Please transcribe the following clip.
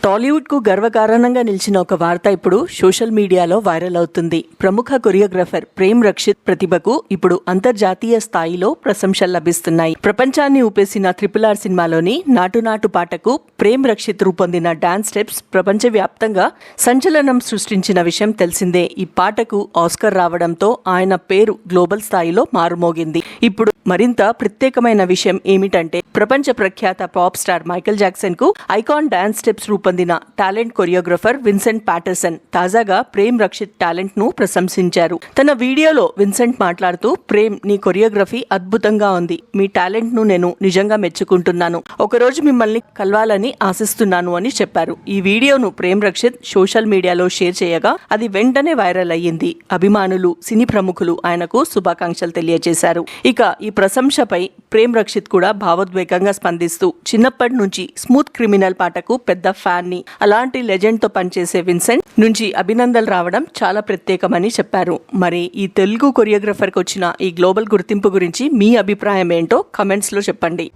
టాలీవుడ్ కు గర్వకారణంగా నిలిచిన ఒక వార్త ఇప్పుడు సోషల్ మీడియాలో వైరల్ అవుతుంది. ప్రముఖ కొరియోగ్రాఫర్ ప్రేమ్ రక్షిత్ ప్రతిభకు ఇప్పుడు అంతర్జాతీయ స్థాయిలో ప్రశంసలు లభిస్తున్నాయి. ప్రపంచాన్ని ఊపేసిన RRR సినిమాలోని నాటు నాటు పాటకు ప్రేమ్ రక్షిత్ రూపొందిన డాన్స్ స్టెప్స్ ప్రపంచవ్యాప్తంగా సంచలనం సృష్టించిన విషయం తెలిసిందే. ఈ పాటకు ఆస్కర్ రావడంతో ఆయన పేరు గ్లోబల్ స్థాయిలో మారుమోగింది. ఇప్పుడు మరింత ప్రత్యేకమైన విషయం ఏమిటంటే, ప్రపంచ ప్రఖ్యాత పాప్ స్టార్ మైకేల్ జాక్సన్ కు ఐకాన్ డాన్స్ స్టెప్స్ రూపొందిన టాలెంట్ కొరియోగ్రాఫర్ విన్సెంట్ ప్యాటర్సన్ తాజాగా ప్రేమ్ రక్షిత్ టాలెంట్ ను ప్రశంసించారు. తన వీడియోలో విన్సెంట్ మాట్లాడుతూ, ప్రేమ్, నీ కొరియోగ్రఫీ అద్భుతంగా ఉంది. మీ టాలెంట్ ను నేను నిజంగా మెచ్చుకుంటున్నాను. ఒకరోజు మిమ్మల్ని కలవాలని ఆశిస్తున్నాను అని చెప్పారు. ఈ వీడియోను ప్రేమ్ రక్షిత్ సోషల్ మీడియాలో షేర్ చేయగా అది వెంటనే వైరల్ అయ్యింది. అభిమానులు, సినీ ప్రముఖులు ఆయనకు శుభాకాంక్షలు తెలియజేశారు. ఇక ఈ ప్రశంసపై ప్రేమ్ రక్షిత్ కూడా భావోద్వేగంగా స్పందిస్తూ, చిన్నప్పటి నుంచి స్మూత్ క్రిమినల్ పాటకు పెద్ద ఫ్యాన్ ని, అలాంటి లెజెండ్ తో పనిచేసే విన్సెంట్ నుంచి అభినందనలు రావడం చాలా ప్రత్యేకమని చెప్పారు. మరి ఈ తెలుగు కొరియోగ్రాఫర్ కు వచ్చిన ఈ గ్లోబల్ గుర్తింపు గురించి మీ అభిప్రాయం ఏంటో కమెంట్స్ లో చెప్పండి.